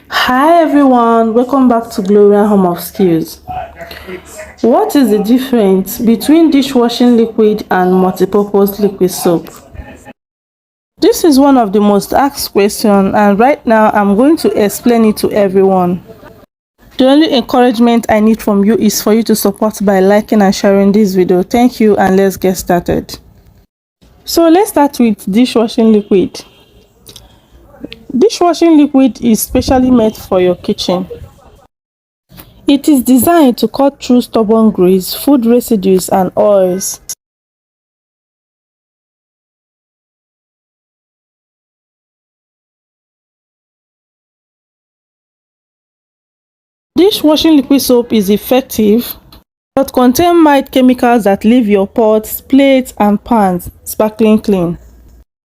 Hi everyone, welcome back to Gloria Home of Skills. What is the difference between dishwashing liquid and multipurpose liquid soap? This is one of the most asked questions, and right now I'm going to explain it to everyone. The only encouragement I need from you is for you to support by liking and sharing this video. Thank you, and let's get started. So let's start with dishwashing liquid. Dishwashing liquid is specially made for your kitchen. It is designed to cut through stubborn grease, food residues, and oils. Dishwashing liquid soap is effective but contains mild chemicals that leave your pots, plates, and pans sparkling clean.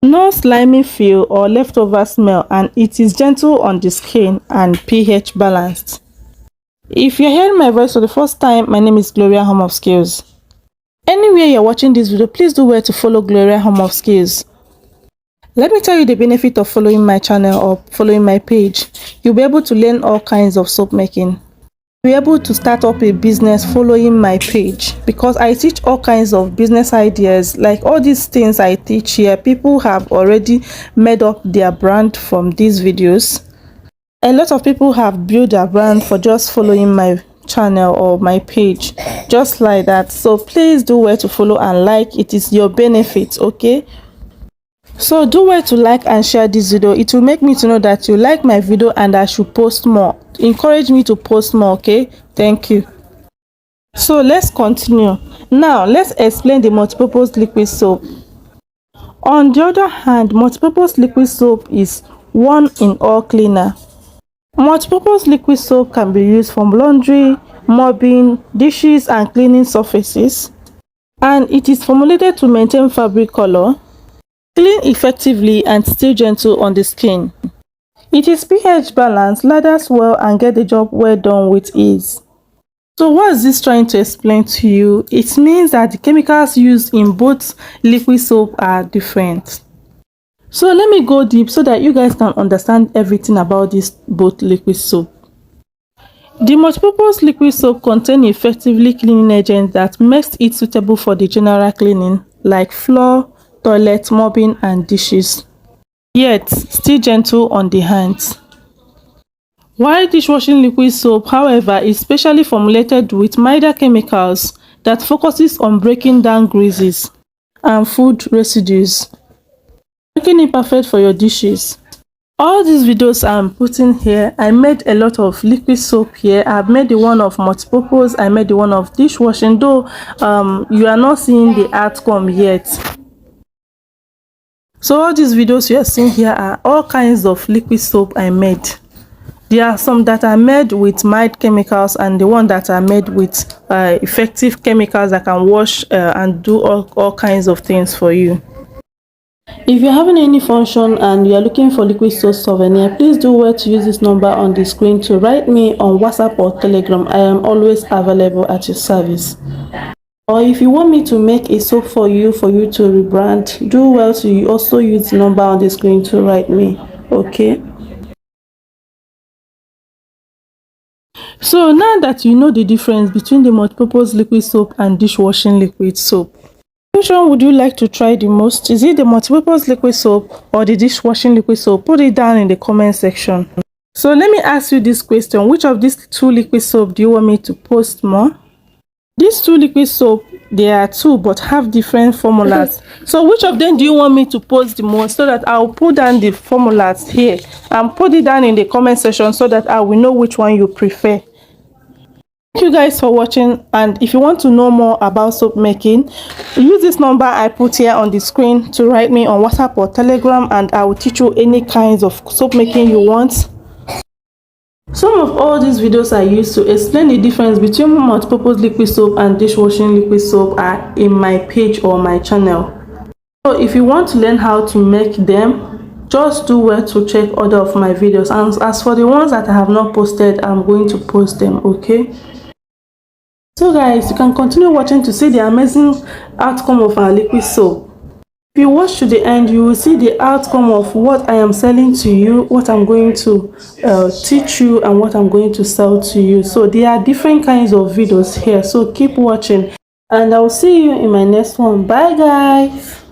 No slimy feel or leftover smell, and it is gentle on the skin and pH balanced. If you're hearing my voice for the first time, my name is Gloria Home of Skills. Anywhere you're watching this video, please do well to follow Gloria Home of Skills. Let me tell you the benefit of following my channel or following my page. You'll be able to learn all kinds of soap making. You'll be able to start up a business following my page, because I teach all kinds of business ideas. Like all these things I teach here, people have already made up their brand from these videos. A lot of people have built their brand for just following my channel or my page, just like that. So please do well to follow and like. It is your benefit, okay? So do well to like and share this video. It will make me to know that you like my video and I should post more. Encourage me to post more, okay? Thank you. So let's continue. Now let's explain the multipurpose liquid soap. On the other hand, multipurpose liquid soap is one in all cleaner. Multipurpose liquid soap can be used for laundry, mopping, dishes, and cleaning surfaces, and it is formulated to maintain fabric color, clean effectively, and still gentle on the skin. It is pH balanced, lathers well, and get the job well done with ease. So what is this trying to explain to you? It means that the chemicals used in both liquid soap are different. So let me go deep so that you guys can understand everything about this both liquid soap. The multipurpose liquid soap contains effectively cleaning agents that makes it suitable for the general cleaning, like floor, toilet, mopping, and dishes, yet still gentle on the hands. While dishwashing liquid soap, however, is specially formulated with milder chemicals that focuses on breaking down greases and food residues, making it perfect for your dishes. All these videos I'm putting here, I made a lot of liquid soap here. I've made the one of multipurpose, I made the one of dishwashing, though you are not seeing the outcome yet. So all these videos you are seeing here are all kinds of liquid soap I made. There are some that are made with mild chemicals, and the one that are made with effective chemicals that can wash and do all kinds of things for you. If you're having any function and you're looking for liquid soap souvenir, please do well to use this number on the screen to write me on WhatsApp or Telegram. I am always available at your service. Or if you want me to make a soap for you to rebrand, do well to also use the number on the screen to write me, okay? So now that you know the difference between the multipurpose liquid soap and dishwashing liquid soap, which one would you like to try the most? Is it the multipurpose liquid soap or the dishwashing liquid soap? Put it down in the comment section. So let me ask you this question: which of these two liquid soap do you want me to post more? These two liquid soap, there are two but have different formulas. So which of them do you want me to post the most, so that I'll put down the formulas here and put it down in the comment section so that I will know which one you prefer. Thank you guys for watching, and if you want to know more about soap making, use this number I put here on the screen to write me on WhatsApp or Telegram, and I will teach you any kinds of soap making you want. Some of all these videos I use to explain the difference between multipurpose liquid soap and dishwashing liquid soap are in my page or my channel. So if you want to learn how to make them, just do well to check other of my videos, and as for the ones that I have not posted, I'm going to post them, okay? So guys, you can continue watching to see the amazing outcome of our liquid soap. If you watch to the end, you will see the outcome of what I am selling to you, what I'm going to teach you, and what I'm going to sell to you. So there are different kinds of videos here, so keep watching, and I'll see you in my next one. Bye guys.